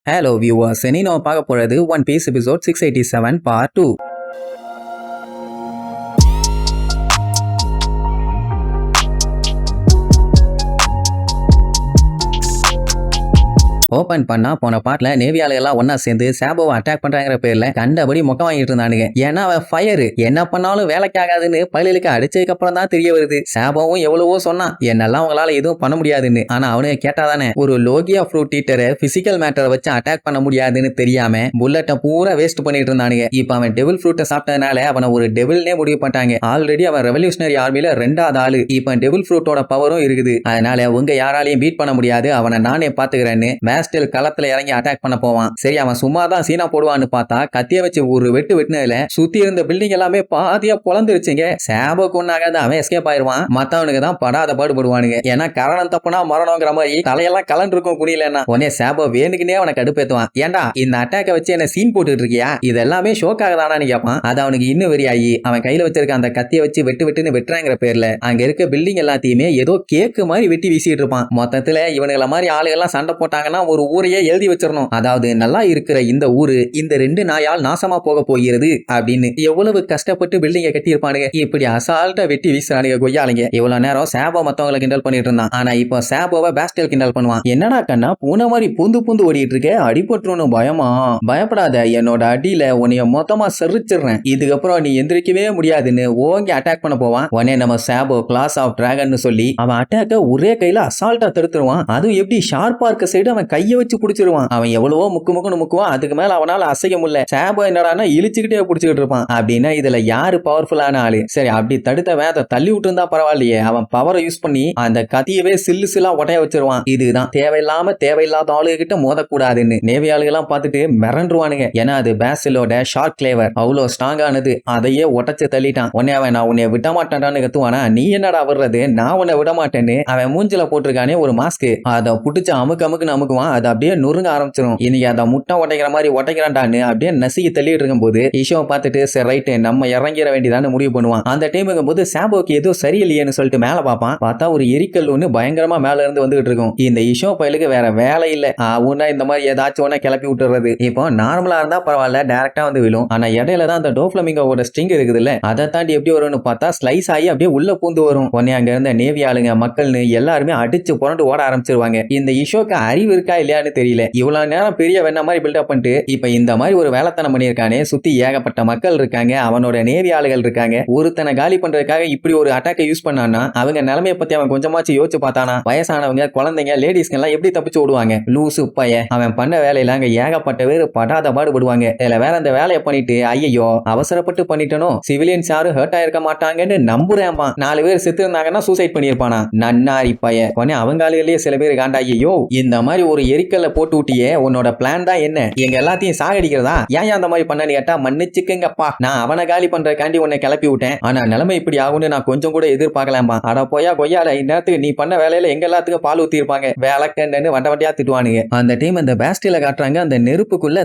Hello viewers, இனி நம்ம பார்க்க போறது one piece episode 687 part 2. Open பண்ணா போன பாட்டுல நேவியால எல்லாம் ஒன்னா சேர்ந்து சாபோவை அட்டாக் பண்றாங்கிற பேர்ல கண்டபடி மொக்க வாங்கிட்டு இருந்தானுங்க. ஏன்னா அவன் ஃபயர் என்ன பண்ணாலும் வேலைக்கு ஆகாதுன்னு பள்ளிகளுக்கு அடிச்சதுக்கு அப்புறம் தான் தெரிய வருது. சாபோவும் எவ்வளவோ சொன்னான், என்னெல்லாம் உங்களால எதுவும் பண்ண முடியாதுன்னு. ஆனா அவனுக்கு கேட்டாதானே, ஒரு லோகியா ஃப்ரூட் டீட்டரை பிசிக்கல் மேட்டரை வச்சு அட்டாக் பண்ண முடியாதுன்னு தெரியாம புல்லட்டை பூரா வேஸ்ட் பண்ணிட்டு இருந்தானுங்க. இப்ப அவன் டெவில் ஃப்ரூட்டை சாப்பிட்டதுனால அவனை ஒரு டெவில்னே முடிவு பண்ணிட்டாங்க. ஆல்ரெடி அவன் ரெவல்யூஷனரி ஆர்மில 2வது ஆளு. இப்ப டெவில் ஃப்ரூட்டோட பவரும் இருக்குது. அதனால உங்க யாராலையும் பீட் பண்ண முடியாது, அவனை நானே பாத்துக்கிறேன்னு மேஸ்டல் களத்துல இறங்கி அட்டாக் பண்ண போவான். சரி, அவன் சும்மா தான் சீனா போடுவான்னு பார்த்தா கத்திய வச்சு ஒரு வெட்டுனதுல சுத்தி இருந்த பில்டிங் எல்லாமே பாதியா பொளந்துருச்சுங்க. சாபோக்கு ஒன்னாகாத அவன் எஸ்கேப் ஆயிருவான், மத்தவனுக்கு தான் படாத பாடுபடுவானுங்க. ஏன்னா காரணம் தப்புனா மரணங்கிற மாதிரி தலையெல்லாம் கலண்டிருக்கும் குடியிலன்னா உடனே சாபோ வேணுக்குனே அவனை கடுப்பேத்துவான். ஏண்டா இந்த அட்டாக்கை வச்சு என்ன சீன் போட்டுட்டு இருக்கியா, இது எல்லாமே ஷோக்காக தானான்னு கேட்பான். அது அவனுக்கு இன்னும் வெறியாகி அவன் கையில வச்சிருக்க அந்த கத்திய வச்சு வெட்டுன்னு வெட்டுறாங்கிற பேர்ல அங்க இருக்க பில்டிங் எல்லாத்தையுமே ஏதோ கேக்கு மாதிரி வெட்டி வீசிட்டு இருப்பான். மொத்தத்துல இவனுங்கள மாதிரி ஆளுகள்லாம் சண்டை போட்டாங்கன்னா ஒரு ஊரையே எழுதி வச்சிடணும். அதாவது நல்லா இருக்கிற இந்த ஊரு இந்த 2 நாயால் நாசமா போக போகிறது அப்படின்னு எவ்வளவு கஷ்டப்பட்டு பில்டிங்கை கட்டி இருப்பானுங்க. இப்படி அசால்ட்டா வெட்டி வீசுறானுங்க கொய்யாளிங்க. இவ்வளவு நேரம் சாபோ மத்தவங்களை கிண்டல் பண்ணிட்டு இருந்தான். ஆனா இப்போ சாபோவை பேஸ்டல் கிண்டல் பண்ணுவான். என்னடா கண்ணா பூனை மாதிரி பூந்து ஓடிட்டு இருக்க, அடிபட்டுறணும் பயமா? பயப்படாத, என்னோட அடியில உன்னைய மொத்தமா செரிச்சிடுறேன், இதுக்கப்புறம் நீ எந்திரிக்கவே முடியாதுன்னு ஓங்கி அட்டாக் பண்ண போவான். உடனே நம்ம சாபோ கிளாஸ் ஆஃப் டிராகன் சொல்லி அவன் அட்டாக்க ஒரே கையில அசால்ட்டா தடுத்துருவான். அதுவும் எப்படி ஷார்ப்பா இருக்க சைடு அவன் கையை வச்சு புடிச்சிருவான். அவன் எவ்வளவோ முக்குன்னு முக்குவான், அதுக்கு மேல அவனால அசைக்க முடியல. சாபோ என்னடானா இழிச்சுக்கிட்டே புடிச்சுக்கிட்டு இருப்பான். அப்படின்னா இதுல யாரு பவர்ஃபுல்லான ஆளு? சரி, அப்படி தடுத்தவன் அதை தள்ளி விட்டு இருந்தா பரவாயில்லையே, அவன் பவரை யூஸ் பண்ணி அந்த கத்தியவே சில்லா ஒட்டைய வச்சிருவான். இதுதான் தேவையில்லாத ஆளுகிட்ட மோதக்கூடாதுன்னு நேவி ஆளுகெல்லாம் பார்த்துட்டு மிரண்டுருவானுங்க. ஏன்னா அது பேசிலோட ஷார்க் கிளேவர் அவ்வளோ ஸ்ட்ராங் ஆனது, அதையே ஒட்டச்சு தள்ளிட்டான். உடனே அவன் நான் உன்னை விட மாட்டேன்டான்னு கத்துவானா, நீ என்னடா வர்றது, நான் உன்னை விட மாட்டேன்னு அவன் மூஞ்சில போட்டிருக்கானே ஒரு மாஸ்க், அதை புடிச்சு அமுக்குன்னு அமுக்குவான். அது அப்படியே நொறுங்க ஆரம்பிச்சிடும். இன்னைக்கு அதை முட்டை உடைக்கிற மாதிரி உடைக்கிறான்டான்னு அப்படியே நசுக்கி தள்ளிட்டு இருக்கும் போது ஈஷோவை பார்த்துட்டு சரி ரைட்டு நம்ம இறங்கிற வேண்டியதான்னு முடிவு பண்ணுவான். அந்த டைமுங்கும் போது சாபோக்கு ஏதோ சரியில்லையேன்னு சொல்லிட்டு மேல பார்ப்பான். பார்த்தா ஒரு எரிக்கல் ஒண்ணு பயங்கரமா மேல இருந்து வந்துகிட்டு இருக்கும். இந்த ஈஷோ பயலுக்கு வேற வேலை இல்ல, அவனா இந்த மாதிரி ஏதாச்சும் ஒண்ணு கிளப்பி விட்டுறது. இப்போ நார்மலா இருந்தா பரவாயில்ல, டைரக்டா வந்து விழும். ஆனா இடையில தான் அந்த டோஃப்ளமிங்கோட ஸ்ட்ரிங் இருக்குது இல்ல, அதை தாண்டி எப்படி வரும்னு பார்த்தா ஸ்லைஸ் ஆகி அப்படியே உள்ள பூந்து வரும். உடனே அங்க இருந்த நேவி ஆளுங்க மக்கள்னு எல்லாருமே அடிச்சு புரண்டு ஓட ஆரம்பிச்சிருவாங்க. இந்த ஈஷோக்கு அறிவு இருக்கா இல்லையான்னு தெரியல. இவ்வளவு நேரம் பெரிய வெண்ண மாதிரி பில்டப் பண்ணிட்டு இப்ப இந்த மாதிரி ஒரு வேலைத்தனம் பண்ணியிருக்கானே, சுத்தி ஏகப்பட்ட மக்கள் இருக்காங்க, அவனோட நேவி ஆளுகள் இருக்காங்க, ஒருத்தனை காலி பண்றதுக்காக இப்படி ஒரு அட்டாக்கை யூஸ் பண்ணானா அவங்க நிலைமையை பத்தி அவன் கொஞ்சமாச்சு யோசிச்சு பார்த்தானா? வயசானவங்க குழந்தைங்க லேடிஸ்க்கு எல்லாம் எப்படி தப்பிச்சு விடுவாங்க? லூசு பைய அவன் பண்ண வேலையில அங்க ஏகப்பட்ட பேர் படாத பாடுபடுவாங்க. இதுல வேற அந்த வேலையை பண்ணிட்டு ஐயோ அவசரப்பட்டு பண்ணிட்டனோ, சிவிலியன்ஸ் யாரும் ஹர்ட் ஆயிருக்க மாட்டாங்கன்னு நம்புறேன்பா. 4 பேர் செத்து இருந்தாங்கன்னா சூசைட் பண்ணிருப்பானா நன்னாரி பைய. உடனே அவங்க ஆளுகளே சில பேர் காண்டா, ஐயோ இந்த மாதிரி ஒரு எரிக்கல்ல போட்டு விட்டியே, உன்னோட பிளான் தான் என்ன, எங்க எல்லாத்தையும் சாகடிக்கிறதா? ஏன் அந்த மாதிரி பண்ணு கேட்டா, மன்னிச்சுக்கங்கப்பா, நான் அவனை காலி பண்றதுக்காண்டி உன்னை கிளப்பி விட்டேன், ஆனா நிலைமை இப்படி ஆகும்னு நான் கொஞ்சம் கூட எதிர்பார்க்கலாம்பா. அட போயா கொய்யால, இந்நேரத்துக்கு நீ பண்ண வேலையில எங்க எல்லாத்துக்கும் பால் ஊத்தி இருப்பாங்க, வேலைக்கன்னு வண்டியா திட்டுவானுங்க. அந்த டைம் அந்த பேஸ்டில காட்டுறாங்க, அந்த நெருப்புக்குள்ள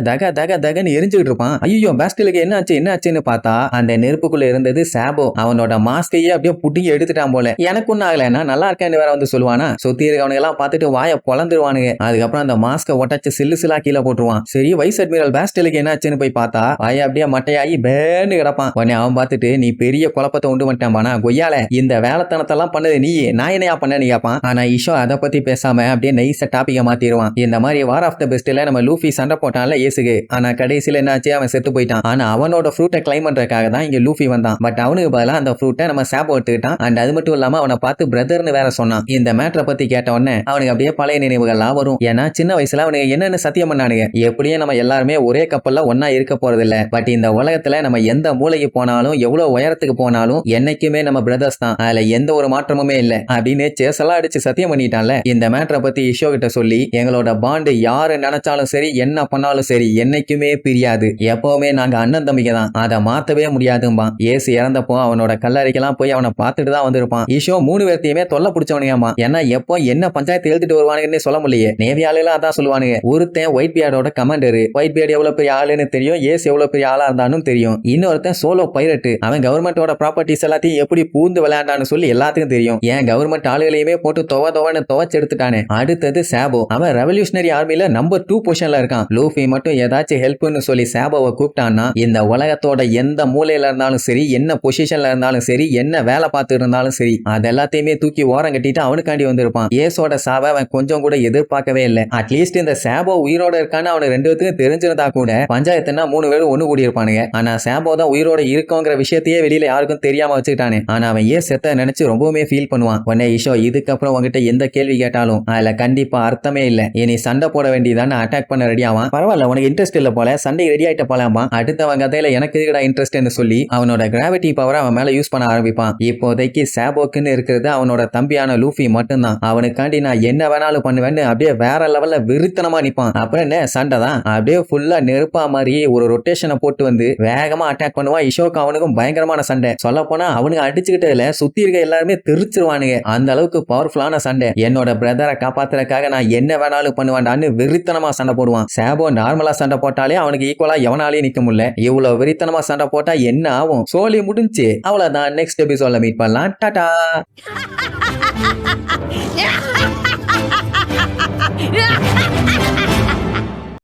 தகன்னு எரிஞ்சுக்கிட்டு இருப்பான். ஐயோ பேஸ்டிலுக்கு என்ன ஆச்சுன்னு பார்த்தா அந்த நெருப்புக்குள்ள இருந்தது சாபோ. அவனோட மாஸ்கையே அப்படியே புட்டிங்கி எடுத்துட்டான் போல. எனக்கு ஒன்னும் ஆகலைன்னா நல்லா இருக்கேன்னு வேற வந்து சொல்லுவானா? சுத்தி இருக்கவனுங்க எல்லாம் பார்த்துட்டு வாய பொளந்துருவானுங்க. அதுக்கப்புறம் அந்த மாஸ்கை ஒட்டச்சு சில்லா கீழே போட்டுருவான். சரி, வைஸ் அட்மிரல் பேஸ்டலுக்கு என்னாச்சுன்னு போய் பார்த்தா வாய அப்படியே மட்டையாகி பேன்னு கிடப்பான். உடனே அவன் பார்த்துட்டு நீ பெரிய குழப்பத்தை உண்டு பண்ணிட்டான் கொய்யால, இந்த வேலைத்தனத்தெல்லாம் பண்ணது நீ, நான் என்னையா பண்ணு கேட்பான். ஆனா ஈஷோ அதை பத்தி பேசாம அப்படியே நைஸா டாபிக்க மாத்திடுவான். இந்த மாதிரி வார் ஆஃப் த பெஸ்ட்ல நம்ம லூஃபி சண்டை போட்டான்ல ஏசுக்கு, ஆனா கடைசியில என்னாச்சு, அவன் செத்து போயிட்டான். ஆனா அவனோட ஃப்ரூட்டை கிளைம் பண்றதுக்காக தான் இங்க லூஃபி வந்தான். பட் அவனுக்கு பதிலா அந்த ஃப்ரூட்டை நம்ம சாபோ எடுத்துக்கிட்டான். அண்ட் அது மட்டும் இல்லாம அவனை பார்த்து பிரதர்னு வேற சொன்னான். இந்த மேட்டரை பத்தி கேட்ட உடனே அவனுக்கு அப்படியே பழைய நினைவுகள்லாம் வரும். ஏன்னா சின்ன வயசுல அவனுக்கு என்னன்னு சத்தியம் பண்ணானுங்க, எப்படியே நம்ம எல்லாருமே ஒரே கப்பல்ல ஒன்னா இருக்க போறது இல்ல, பட் இந்த உலகத்துல நம்ம எந்த மூளைக்கு போனாலும் எவ்வளவு உயரத்துக்கு போனாலும் என்னைக்குமே நம்ம பிரதர்ஸ் தான், அதுல எந்த ஒரு மாற்றமுமே இல்ல அப்படின்னு சேசலா அடிச்சு சத்தியம் பண்ணிட்டான்ல. இந்த மேட்டரை பத்தி ஈஷோ கிட்ட சொல்லி எங்களோட பாண்டு யாரு நினைச்சாலும் சரி என்ன பண்ணாலும் சரி என்னைக்குமே பிரியாது, எப்பவுமே நாங்க அண்ணன் தம்பிக்கு தான், அதை மாத்தவே முடியாதும்பா. ஏசு இறந்தப்போ அவனோட கல்லறைக்கெல்லாம் போய் அவனை பார்த்துட்டு தான் வந்திருப்பான். ஈஷோ 3 பேர்த்தையுமே தொல்லை பிடிச்சவனுங்கம்மா. ஏன்னா எப்போ என்ன பஞ்சாயத்து எழுதிட்டு வருவானுங்கன்னு சொல்ல முடியல. நேவி நிறைய ஆளுலாம் அதான் சொல்லுவானுங்க. ஒருத்தன் ஒயிட் பியர்டோட கமாண்டர், ஒயிட் பியர்ட் எவ்வளவு பெரிய ஆளுன்னு தெரியும், ஏஸ் எவ்வளவு பெரிய ஆளா இருந்தாலும் தெரியும். இன்னொருத்தன் சோலோ பைரட், அவன் கவர்மெண்டோட ப்ராப்பர்ட்டிஸ் எல்லாத்தையும் எப்படி பூந்து விளையாண்டான்னு சொல்லி எல்லாத்துக்கும் தெரியும். ஏன் கவர்மெண்ட் ஆளுகளையுமே போட்டு துவன்னு துவச்சு எடுத்துட்டானே. அடுத்தது சாபோ, அவன் ரெவல்யூஷனரி ஆர்மில நம்பர் 2 பொசிஷன்ல இருக்கான். லூஃபி மட்டும் ஏதாச்சும் ஹெல்ப்னு சொல்லி சாபோவை கூப்பிட்டான்னா இந்த உலகத்தோட எந்த மூலையில இருந்தாலும் சரி, என்ன பொசிஷன்ல இருந்தாலும் சரி, என்ன வேலை பார்த்து இருந்தாலும் சரி, அது எல்லாத்தையுமே தூக்கி ஓரம் கட்டிட்டு அவனுக்காண்டி வந்திருப்பான். ஏஸோட சாவை அவன் கொஞ்சம் கூட எதிர்பார்க்கவே இல்லை. அட்லீஸ்ட் இந்த சாபோ உயிரோட இருக்கான்னு அவனுக்கு 2 பேத்துக்கும் தெரிஞ்சிருந்தா கூட பஞ்சாயத்துனா 3 பேரும் ஒண்ணு கூடி இருப்பானுங்க. ஆனா சாபோ தான் உயிரோட இருக்கோங்கிற விஷயத்தையே வெளியில யாருக்கும் தெரியாம வச்சுக்கிட்டானே. ஆனா அவன் ஏன் செத்த நினைச்சு ரொம்பவுமே ஃபீல் பண்ணுவான். உடனே ஈஷோ, இதுக்கப்புறம் உங்ககிட்ட எந்த கேள்வி கேட்டாலும் அதுல கண்டிப்பா அர்த்தமே இல்ல, இனி சண்டை போட வேண்டியதான்னு அட்டாக் பண்ண ரெடி ஆவான். பரவாயில்ல, உனக்கு இன்ட்ரெஸ்ட் இல்ல போல, சண்டை ரெடி ஆயிட்ட போலாமா, அடுத்தவன் கதையில எனக்கு இருக்கடா இன்ட்ரெஸ்ட்னு சொல்லி அவனோட கிராவிட்டி பவரை அவன் மேல யூஸ் பண்ண ஆரம்பிப்பான். இப்போதைக்கு சாபோக்குன்னு இருக்கிறது அவனோட தம்பியான லூஃபி மட்டும்தான். அவனுக்காண்டி நான் என்ன வேணாலும் பண்ணுவேன்னு அப்படியே வேற லெவல்ல வெறித்தனமா நிப்பான். அப்புறம் என்ன சண்டை தான், அப்படியே ஃபுல்லா நெருப்பா மாதிரி ஒரு ரொட்டேஷனை போட்டு வந்து வேகமா அட்டாக் பண்ணுவான். இஷோக்கு அவனுக்கும் பயங்கரமான சண்டை. சொல்ல போனா அவனுக்கு அடிச்சுக்கிட்டதுல சுத்தி இருக்க எல்லாருமே தெரிச்சிருவானுங்க. அந்த அளவுக்கு பவர்ஃபுல்லான சண்டை. என்னோட பிரதரை காப்பாத்துறதுக்காக நான் என்ன வேணாலும் பண்ணுவான்டான்னு வெறித்தனமா சண்டை போடுவான். சாபோ நார்மலா சண்டை போட்டாலே அவனுக்கு ஈக்குவலா எவனாலையும் நிக்க முடியல. இவ்வளவு வெறித்தனமா சண்டை போட்டா என்ன ஆகும், சோலி முடிஞ்சு. அவ்வளவுதான், நெக்ஸ்ட் எபிசோட்ல மீட் பண்ணலாம். டாடா.